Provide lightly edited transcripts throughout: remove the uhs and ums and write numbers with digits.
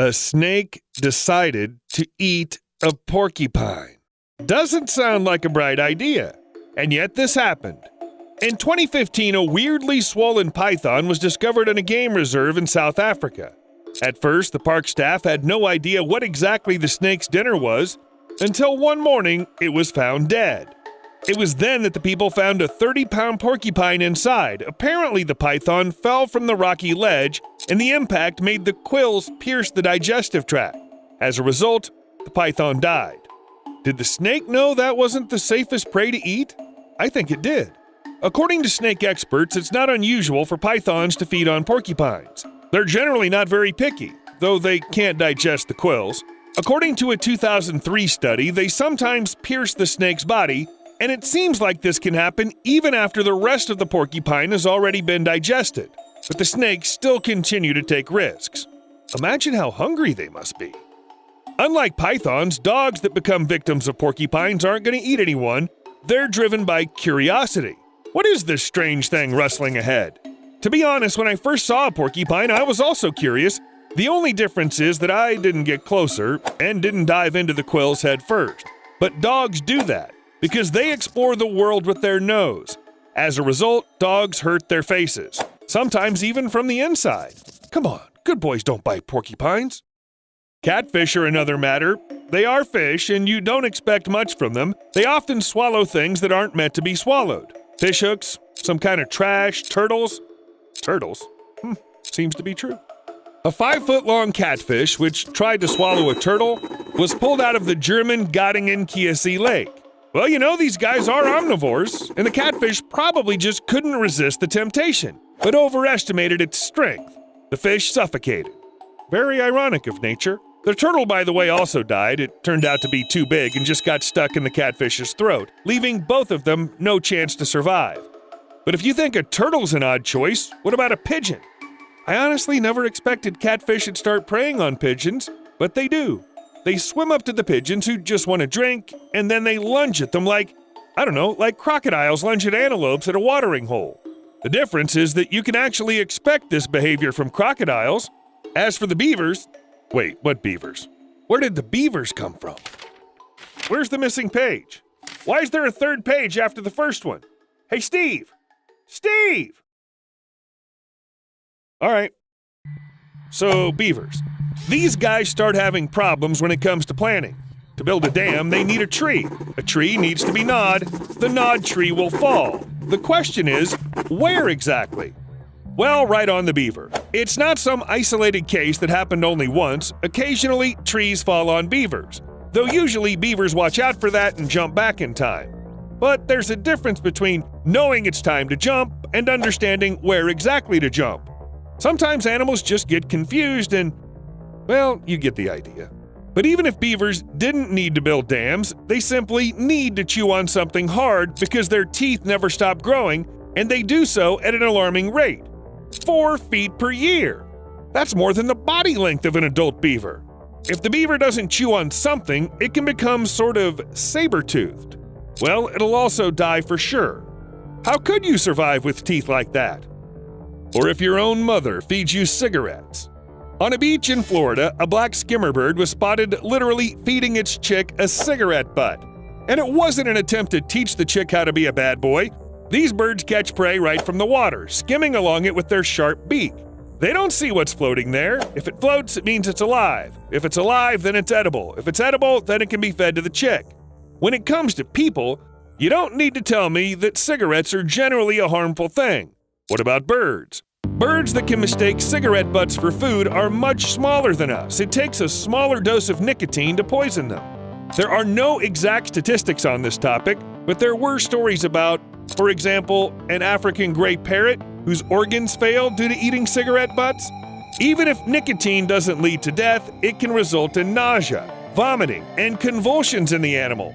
A snake decided to eat a porcupine. Doesn't sound like a bright idea, and yet this happened. In 2015, a weirdly swollen python was discovered in a game reserve in South Africa. At first, the park staff had no idea what exactly the snake's dinner was, until one morning it was found dead. It was then that the people found a 30-pound porcupine inside. Apparently, the python fell from the rocky ledge, and the impact made the quills pierce the digestive tract. As a result, the python died. Did the snake know that wasn't the safest prey to eat? I think it did. According to snake experts, it's not unusual for pythons to feed on porcupines. They're generally not very picky, though they can't digest the quills. According to a 2003 study, they sometimes pierce the snake's body, and it seems like this can happen even after the rest of the porcupine has already been digested. But the snakes still continue to take risks. Imagine how hungry they must be. Unlike pythons, dogs that become victims of porcupines aren't going to eat anyone. They're driven by curiosity. What is this strange thing rustling ahead? To be honest, when I first saw a porcupine, I was also curious. The only difference is that I didn't get closer and didn't dive into the quills head first. But dogs do that because they explore the world with their nose. As a result, dogs hurt their faces, sometimes even from the inside. Come on, good boys don't bite porcupines. Catfish are another matter. They are fish, and you don't expect much from them. They often swallow things that aren't meant to be swallowed. Fish hooks, some kind of trash, turtles. Turtles? Seems to be true. A 5-foot-long catfish, which tried to swallow a turtle, was pulled out of the German Göttingen-Chiemsee Lake. Well, you know, these guys are omnivores, and the catfish probably just couldn't resist the temptation, but overestimated its strength. The fish suffocated. Very ironic of nature. The turtle, by the way, also died. It turned out to be too big and just got stuck in the catfish's throat, leaving both of them no chance to survive. But if you think a turtle's an odd choice, what about a pigeon? I honestly never expected catfish would start preying on pigeons, but they do. They swim up to the pigeons who just want a drink, and then they lunge at them like crocodiles lunge at antelopes at a watering hole. The difference is that you can actually expect this behavior from crocodiles. As for the beavers, wait, what beavers? Where did the beavers come from? Where's the missing page? Why is there a third page after the first one? Hey, Steve! Steve! All right. So, beavers. These guys start having problems when it comes to planting. To build a dam, they need a tree. A tree needs to be gnawed. The gnawed tree will fall. The question is, where exactly? Well, right on the beaver. It's not some isolated case that happened only once. Occasionally, trees fall on beavers, though usually beavers watch out for that and jump back in time. But there's a difference between knowing it's time to jump and understanding where exactly to jump. Sometimes animals just get confused and, well, you get the idea. But even if beavers didn't need to build dams, they simply need to chew on something hard because their teeth never stop growing, and they do so at an alarming rate. 4 feet per year. That's more than the body length of an adult beaver. If the beaver doesn't chew on something, it can become sort of saber-toothed. Well, it'll also die for sure. How could you survive with teeth like that? Or if your own mother feeds you cigarettes. On a beach in Florida, a black skimmerbird was spotted literally feeding its chick a cigarette butt. And it wasn't an attempt to teach the chick how to be a bad boy. These birds catch prey right from the water, skimming along it with their sharp beak. They don't see what's floating there. If it floats, it means it's alive. If it's alive, then it's edible. If it's edible, then it can be fed to the chick. When it comes to people, you don't need to tell me that cigarettes are generally a harmful thing. What about birds? Birds that can mistake cigarette butts for food are much smaller than us. It takes a smaller dose of nicotine to poison them. There are no exact statistics on this topic, but there were stories about, for example, an African gray parrot whose organs failed due to eating cigarette butts. Even if nicotine doesn't lead to death, it can result in nausea, vomiting, and convulsions in the animal.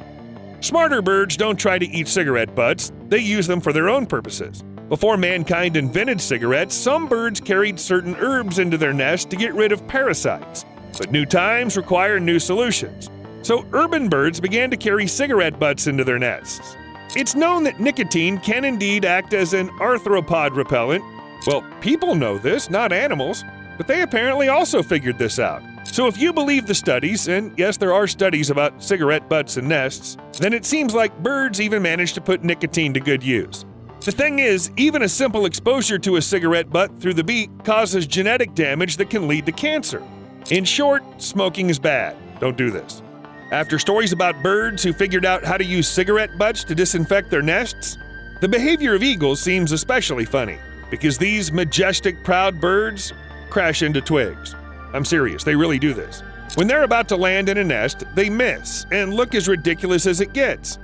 Smarter birds don't try to eat cigarette butts, they use them for their own purposes. Before mankind invented cigarettes, some birds carried certain herbs into their nest to get rid of parasites. But new times require new solutions. So urban birds began to carry cigarette butts into their nests. It's known that nicotine can indeed act as an arthropod repellent. Well, people know this, not animals, but they apparently also figured this out. So if you believe the studies, and yes, there are studies about cigarette butts and nests, then it seems like birds even manage to put nicotine to good use. The thing is, even a simple exposure to a cigarette butt through the beak causes genetic damage that can lead to cancer. In short, smoking is bad. Don't do this. After stories about birds who figured out how to use cigarette butts to disinfect their nests, the behavior of eagles seems especially funny, because these majestic, proud birds crash into twigs. I'm serious, they really do this. When they're about to land in a nest, they miss and look as ridiculous as it gets.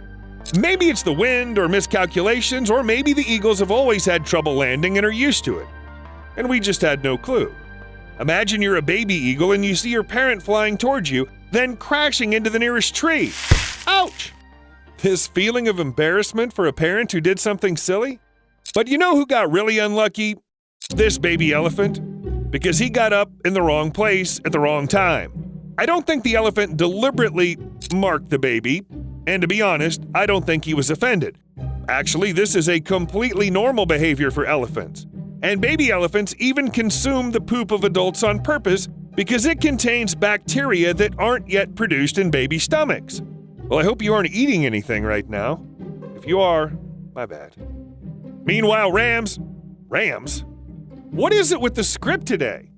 Maybe it's the wind or miscalculations, or maybe the eagles have always had trouble landing and are used to it. And we just had no clue. Imagine you're a baby eagle and you see your parent flying towards you, then crashing into the nearest tree. Ouch! This feeling of embarrassment for a parent who did something silly? But you know who got really unlucky? This baby elephant. Because he got up in the wrong place at the wrong time. I don't think the elephant deliberately marked the baby, and to be honest, I don't think he was offended. Actually, this is a completely normal behavior for elephants. And baby elephants even consume the poop of adults on purpose because it contains bacteria that aren't yet produced in baby stomachs. Well, I hope you aren't eating anything right now. If you are, my bad. Meanwhile, Rams? What is it with the script today?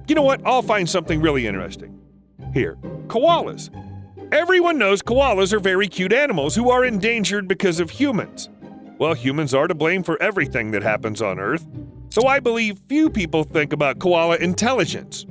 You know what? I'll find something really interesting. Here, koalas. Everyone knows koalas are very cute animals who are endangered because of humans. Well, humans are to blame for everything that happens on Earth, though I believe few people think about koala intelligence.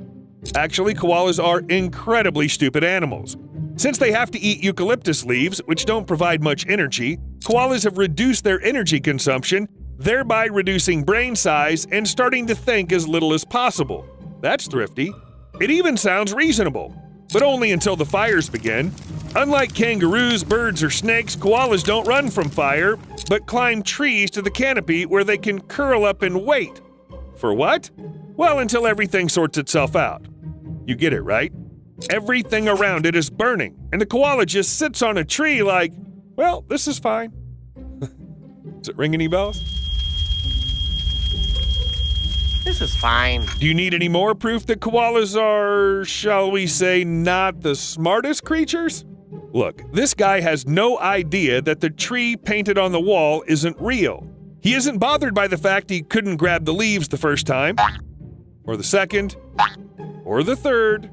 Actually, koalas are incredibly stupid animals. Since they have to eat eucalyptus leaves, which don't provide much energy, koalas have reduced their energy consumption, thereby reducing brain size and starting to think as little as possible. That's thrifty. It even sounds reasonable, but only until the fires begin. Unlike kangaroos, birds, or snakes, koalas don't run from fire, but climb trees to the canopy where they can curl up and wait. For what? Well, until everything sorts itself out. You get it, right? Everything around it is burning, and the koala just sits on a tree like, well, this is fine. Does it ring any bells? This is fine. Do you need any more proof that koalas are, shall we say, not the smartest creatures? Look, this guy has no idea that the tree painted on the wall isn't real. He isn't bothered by the fact he couldn't grab the leaves the first time, or the second, or the third.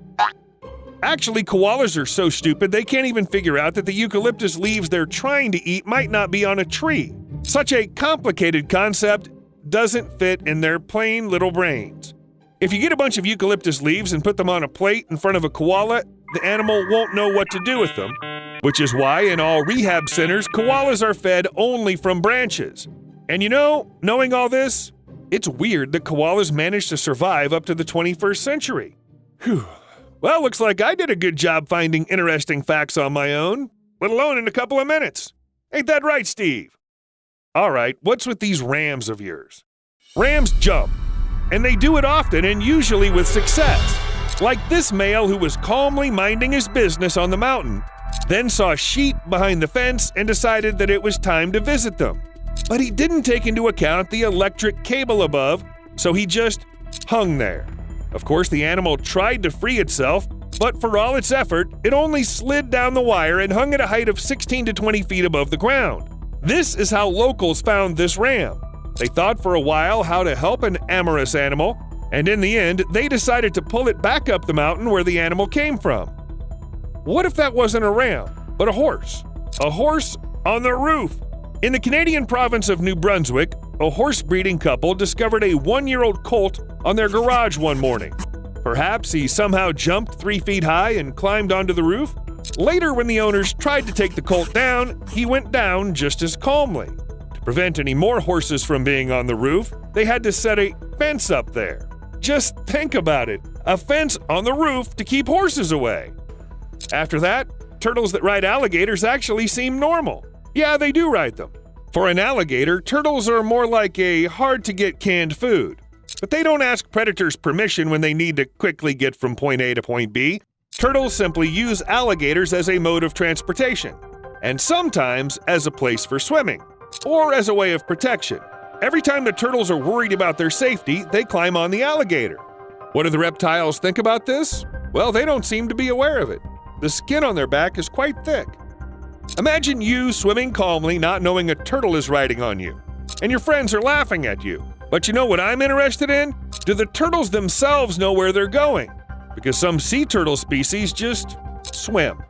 Actually, koalas are so stupid they can't even figure out that the eucalyptus leaves they're trying to eat might not be on a tree. Such a complicated concept doesn't fit in their plain little brains. If you get a bunch of eucalyptus leaves and put them on a plate in front of a koala, the animal won't know what to do with them, which is why in all rehab centers, koalas are fed only from branches. And you know, knowing all this, it's weird that koalas managed to survive up to the 21st century. Whew. Well, looks like I did a good job finding interesting facts on my own, let alone in a couple of minutes. Ain't that right, Steve? All right, what's with these rams of yours? Rams jump, and they do it often and usually with success. Like this male who was calmly minding his business on the mountain, then saw sheep behind the fence and decided that it was time to visit them. But he didn't take into account the electric cable above, so he just hung there. Of course, the animal tried to free itself, but for all its effort, it only slid down the wire and hung at a height of 16 to 20 feet above the ground. This is how locals found this ram. They thought for a while how to help an amorous animal, and in the end, they decided to pull it back up the mountain where the animal came from. What if that wasn't a ram, but a horse? A horse on the roof! In the Canadian province of New Brunswick, a horse-breeding couple discovered a 1-year-old colt on their garage one morning. Perhaps he somehow jumped 3 feet high and climbed onto the roof. Later, when the owners tried to take the colt down, he went down just as calmly. To prevent any more horses from being on the roof, they had to set a fence up there. Just think about it, a fence on the roof to keep horses away. After that, turtles that ride alligators actually seem normal. Yeah, they do ride them. For an alligator, turtles are more like a hard-to-get canned food. But they don't ask predators permission when they need to quickly get from point A to point B. Turtles simply use alligators as a mode of transportation, and sometimes as a place for swimming, or as a way of protection. Every time the turtles are worried about their safety, they climb on the alligator. What do the reptiles think about this? Well, they don't seem to be aware of it. The skin on their back is quite thick. Imagine you swimming calmly, not knowing a turtle is riding on you, and your friends are laughing at you. But you know what I'm interested in? Do the turtles themselves know where they're going? Because some sea turtle species just swim.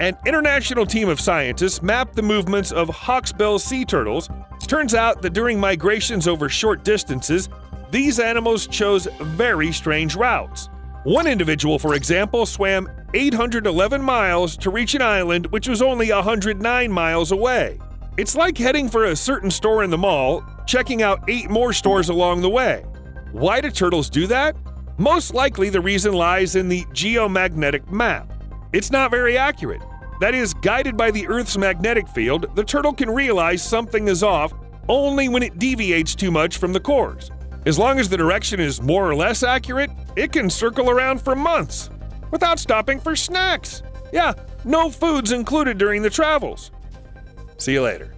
An international team of scientists mapped the movements of hawksbill sea turtles. Turns out that during migrations over short distances, these animals chose very strange routes. One individual, for example, swam 811 miles to reach an island which was only 109 miles away. It's like heading for a certain store in the mall, checking out 8 more stores along the way. Why do turtles do that? Most likely the reason lies in the geomagnetic map. It's not very accurate. That is, guided by the Earth's magnetic field, the turtle can realize something is off only when it deviates too much from the course. As long as the direction is more or less accurate, it can circle around for months without stopping for snacks. Yeah, no foods included during the travels. See you later.